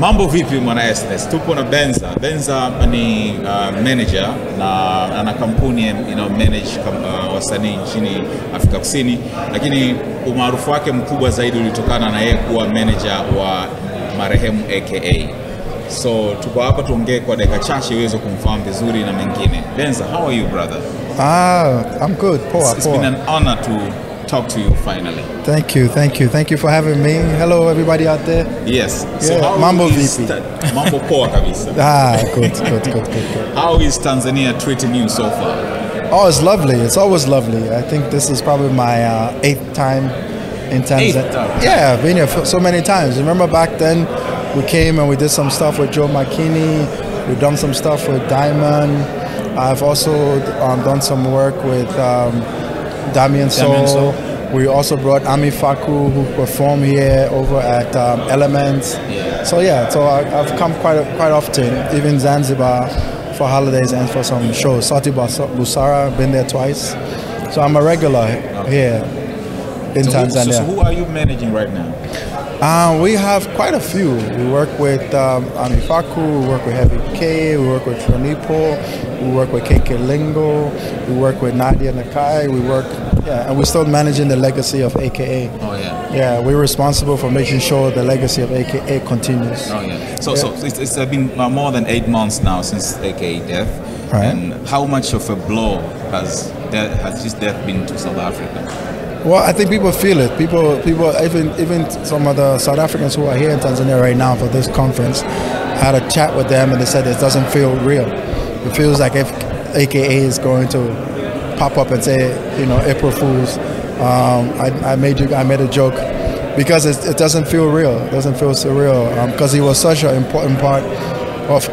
Mambo vipi mwana SNS? Tupo na Benza. Benza ni manager na ana kampuni manage wasanii nchini Afrika Kusini, lakini umaarufu wake mkubwa zaidi ulitokana na yeye kuwa manager wa marehemu AKA. So tuko hapa tuongee kwa dakika chache uweze kumfahamu vizuri na mengine. Benza, how are you, brother? I'm good. It's been an honor to talk to you finally. Thank you for having me. Hello everybody out there. Yes. So yeah, Mambo VP. Mambo poa kabisa. Good. How is Tanzania treating you so far? Oh, it's lovely. It's always lovely. I think this is probably my 8th time in Tanzania. Yeah, I've been here so many times. Remember back then we came and we did some stuff with Joe McKinney. We've done some stuff with Diamond. I've also done some work with Damien So. We also brought Ami Faku, who performed here over at Elements. Yeah. So I've come quite often, even Zanzibar for holidays and for some shows. Sati Busara, been there twice. So I'm a regular here in Tanzania. So who are you managing right now? We have quite a few. We work with Ami Faku, we work with Heavy K, we work with Tronipo, we work with KK Lingo, we work with Nadia Nakai, and we're still managing the legacy of AKA. Oh yeah. Yeah, we're responsible for making sure the legacy of AKA continues. Oh yeah. So it's been more than 8 months now since AKA death. Right. And how much of a blow has his death been to South Africa? Well, I think people feel it. People, even some of the South Africans who are here in Tanzania right now for this conference, I had a chat with them and they said it doesn't feel real. It feels like if AKA is going to pop up and say, April Fools. I made a joke because it doesn't feel real. It doesn't feel surreal because he was such an important part of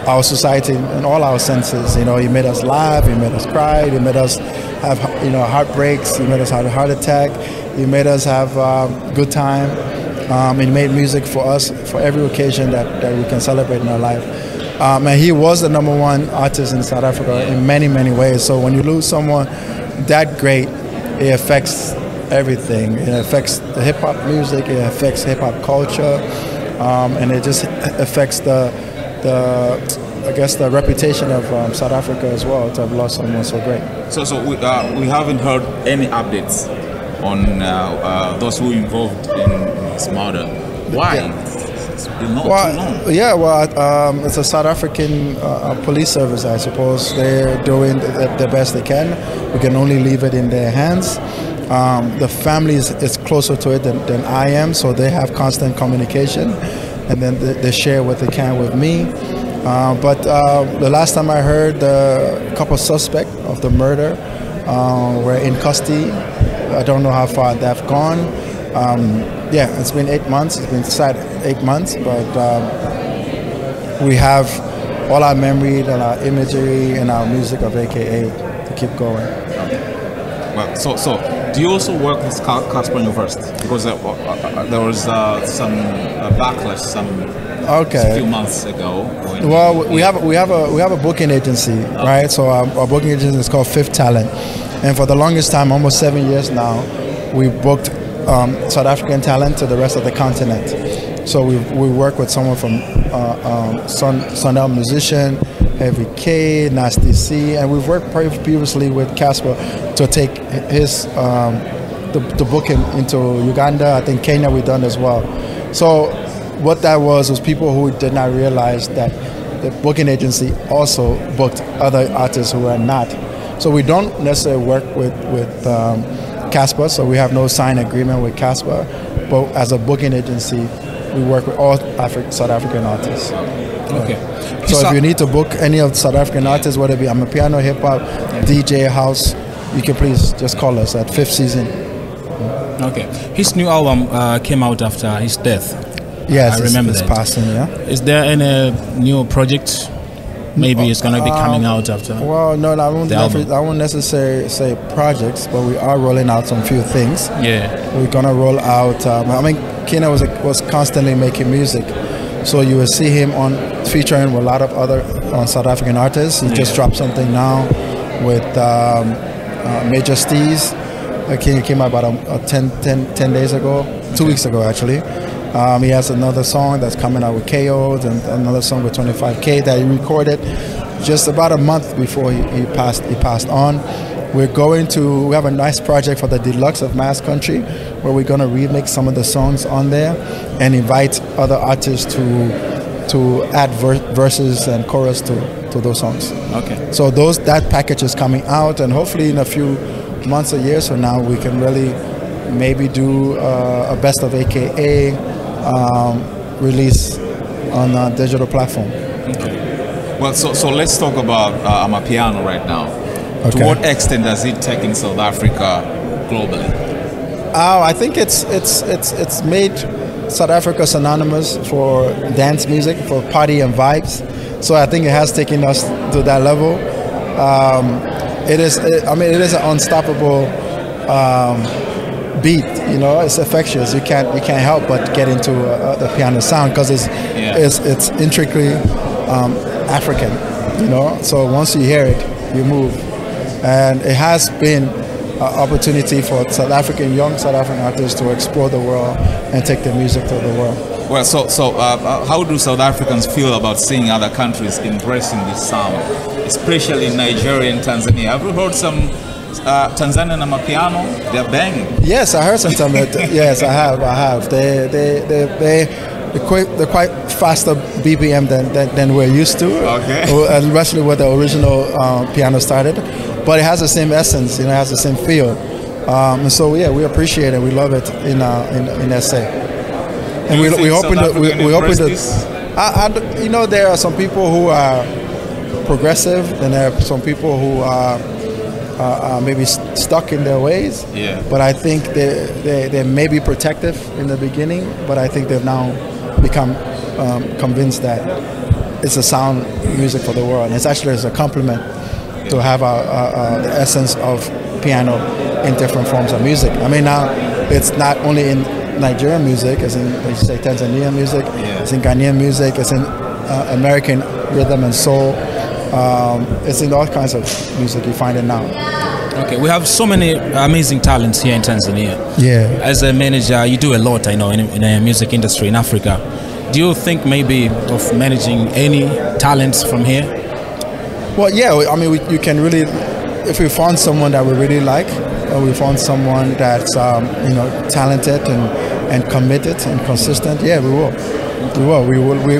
our society in all our senses. He made us laugh, he made us cry, he made us have heartbreaks, he made us have a heart attack, he made us have good time. He made music for us for every occasion that we can celebrate in our life. And he was the #1 artist in South Africa in many, many ways. So when you lose someone that great, it affects everything. It affects the hip hop music, it affects hip hop culture, and it just affects the reputation of South Africa as well to have lost someone so great. So we haven't heard any updates on those who involved in his murder. Why? Yeah. It's been not too long. Yeah, it's a South African police service, I suppose. They're doing the best they can. We can only leave it in their hands. The family is closer to it than I am, so they have constant communication, and then they share what they can with me. But the last time I heard, the couple suspects of the murder were in custody. I don't know how far they've gone. It's been 8 months. It's been sad 8 months, but we have all our memory and our imagery and our music of AKA to keep going. Well, so do you also work with Casper University? Because there was some backlash a few months ago. Well, we have a booking agency, right? So our booking agency is called Fifth Talent, and for the longest time, almost 7 years now, we booked South African talent to the rest of the continent. So we work with someone from Sundown Musician, Heavy K, Nasty C, and we've worked previously with Casper to take his the booking into Uganda. I think Kenya we've done as well. So what that was people who did not realize that the booking agency also booked other artists who are not. So we don't necessarily work with Casper, so we have no signed agreement with Casper, but as a booking agency, we work with all South African artists. Okay. So if you need to book any of the South African artists, whether it be Amapiano, hip hop, DJ, house, you can please just call us at Fifth Season. Okay. His new album came out after his death. Yes, I remember it's that. passing. Yeah. Is there any new project? Maybe it's going to be coming out after. Well, no, I won't necessarily say projects, but we are rolling out some few things. Yeah. We're going to roll out. Kina was constantly making music, so you will see him featuring with a lot of other South African artists. He just dropped something now with Major Steez. Kina came out about 10 days ago, 2 weeks ago actually. He has another song that's coming out with KO, and another song with 25K that he recorded just about a month before he passed on. We have a nice project for the Deluxe of Mass Country, where we're going to remix some of the songs on there and invite other artists to add verses and chorus to those songs. Okay. So that package is coming out, and hopefully in a few months or years from now, we can really maybe do a best of AKA release on a digital platform. Okay. Well, so let's talk about Amapiano right now. Okay. To what extent does it take in South Africa globally? I think it's made South Africa synonymous for dance music, for party and vibes. So I think it has taken us to that level. It is an unstoppable beat. You know, it's infectious. You can't help but get into the piano sound because it's intricately African. You know, so once you hear it, you move. And it has been an opportunity for young South African artists to explore the world and take their music to the world. Well, so how do South Africans feel about seeing other countries embracing this sound, especially Nigeria and Tanzania? Have you heard some Tanzanian Amapiano? They're banging. Yes, I heard some. Yes, I have. They're quite faster BPM than we're used to. Okay. Especially where the original piano started. But it has the same essence, you know, it has the same feel. And so yeah, we appreciate it. We love it in SA. And we open the. You know, there are some people who are progressive, and there are some people who are maybe stuck in their ways. Yeah. But I think they may be protective in the beginning, but I think they've now become convinced that it's a sound music for the world. And it's actually a compliment to have the essence of piano in different forms of music. I mean, now it's not only in Nigerian music, as in, like you say, Tanzanian music, it's in Ghanaian music, it's in American rhythm and soul. It's in all kinds of music, you find it now. Okay, we have so many amazing talents here in Tanzania. Yeah. As a manager, you do a lot, I know, in the music industry in Africa. Do you think maybe of managing any talents from here? Well, yeah, I mean, you can really, if we found someone that we really like, or we found someone that's talented and committed and consistent, yeah, we will.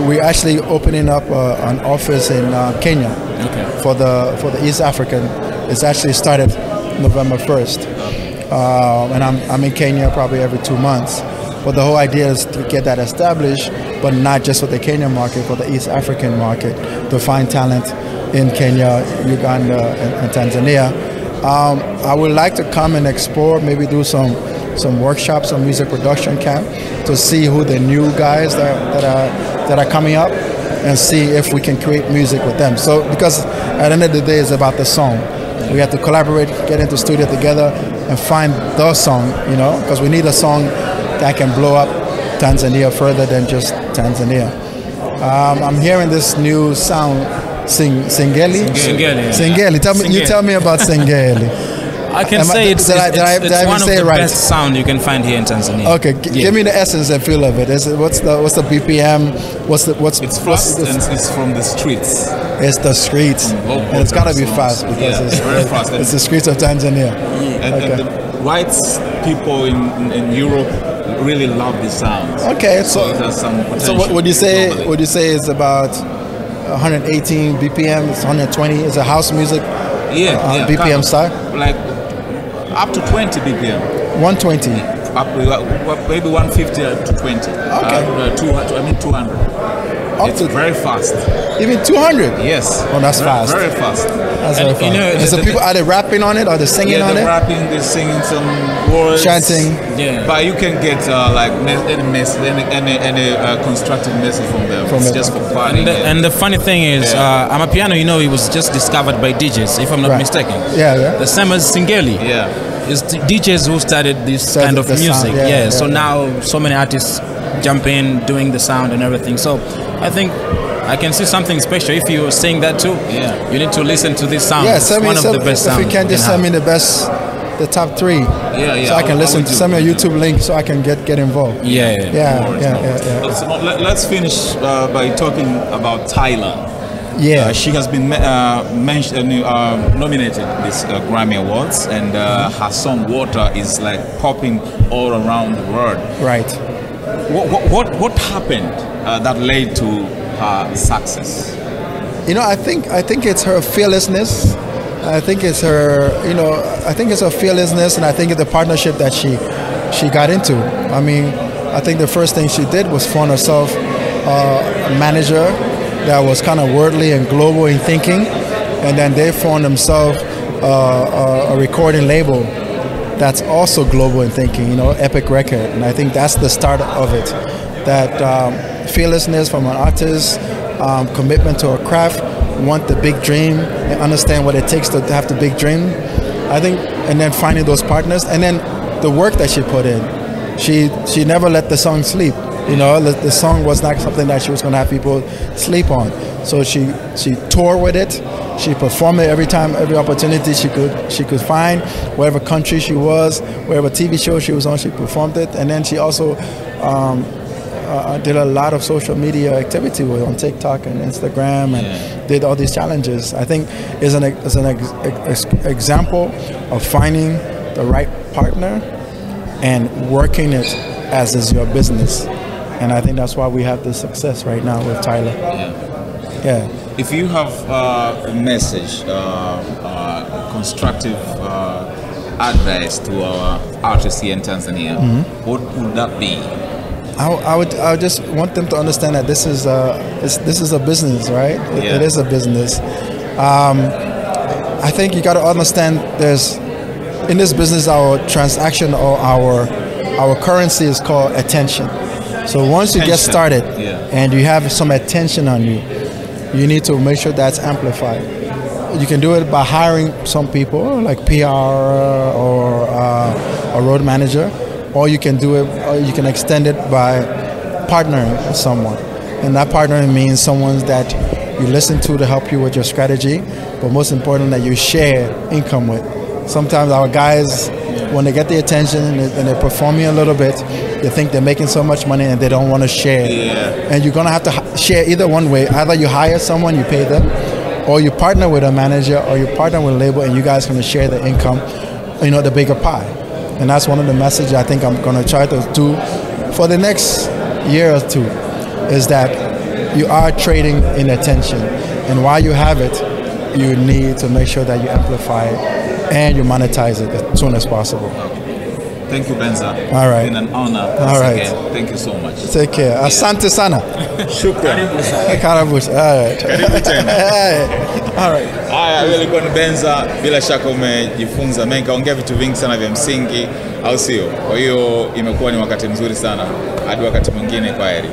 We're actually opening up an office in Kenya. Okay. For the East African. It's actually started November 1st, and I'm in Kenya probably every 2 months. But the whole idea is to get that established, but not just for the Kenyan market, for the East African market, to find talent in Kenya, Uganda, and Tanzania. I would like to come and explore, maybe do some workshops, some music production camp, to see who the new guys that are coming up, and see if we can create music with them. So, because at the end of the day, it's about the song. We have to collaborate, get into the studio together, and find the song, you know, because we need a song that can blow up Tanzania further than just Tanzania. I'm hearing this new sound, Singeli. Singeli. Tell me about Singeli. I can say it's one of the best sound you can find here in Tanzania. Okay, give me the essence and feel of it. What's the BPM? It's fast and it's from the streets. It's the streets, and it's gotta be fast because it's very fast. It's the streets of Tanzania. And the white people in Europe really love the sound. Okay, so it has some potential. So would you say it's about 118 BPM? It's 120. It's a house music. BPM kind of, style. Like up to 20 BPM. 120. Maybe 150 to 20. Okay. 200. It's very fast. Even 200? Yes. Oh, that's fast. Very fast. That's very fast. You know, so people, are they rapping on it? Are they singing on it? They're rapping, they're singing some words. Chanting. Yeah. But you can get any constructive message from them. It's just for partying. And the funny thing is, Amapiano, you know, it was just discovered by DJs, if I'm not mistaken. Yeah. The same as Singeli. Yeah. It's DJs who started this kind of music. Sound, so now so many artists jump in doing the sound and everything. So I think I can see something special. If you're saying that too, you need to listen to this sound. Yeah, it's one of the best sounds. If you can just send me the best the top 3. Yeah. So I can listen to some of your YouTube link so I can get involved. Yeah. So let's finish by talking about Tyler. Yeah. She has been nominated this Grammy Awards, and her song "Water" is like popping all around the world. Right. What happened that led to her success? You know, I think it's her fearlessness. I think it's her, I think it's her fearlessness, and I think it's the partnership that she got into. I mean, I think the first thing she did was find herself a manager that was kind of worldly and global in thinking, and then they found themselves a recording label that's also global in thinking, Epic Record. And I think that's the start of it. That fearlessness from an artist, commitment to a craft, want the big dream, and understand what it takes to have the big dream. I think, and then finding those partners, and then the work that she put in. She never let the song sleep. The song was not something that she was going to have people sleep on. So she toured with it. She performed it every opportunity she could find, wherever country she was, wherever TV show she was on, she performed it. And then she also did a lot of social media activity on TikTok and Instagram, and did all these challenges. I think is an example of finding the right partner and working it as is your business. And I think that's why we have this success right now with Tyler. Yeah. If you have a message, constructive advice to our artists here in Tanzania, what would that be? I would just want them to understand that this is a business, right? It is a business. I think you got to understand there's in this business our transaction or our currency is called attention. So once you get started and you have some attention on you, you need to make sure that's amplified. You can do it by hiring some people like PR or a road manager, or you can do it, or you can extend it by partnering with someone. And that partnering means someone that you listen to help you with your strategy, but most important that you share income with. Sometimes our guys, when they get the attention and they're performing a little bit, they think they're making so much money and they don't want to share. And you're going to have to share either one way. Either you hire someone, you pay them, or you partner with a manager, or you partner with a label, and you guys going to share the income, the bigger pie. And that's one of the messages I think I'm going to try to do for the next year or two, is that you are trading in attention. And while you have it, you need to make sure that you amplify it and you monetize it as soon as possible. Thank you, Benza. All right. It's been an honor. All right. Again. Thank you so much. Take care. Asante sana. Shukran. Karibu. All right. Karibu tena. All right. Haya, ilikuwa ni Benza. Bila shaka umejifunza mengi, kaongea vitu vingi sana vya msingi, au sio? Kwa hiyo imekuwa ni wakati mzuri sana. Hadi wakati mwingine, kwaheri.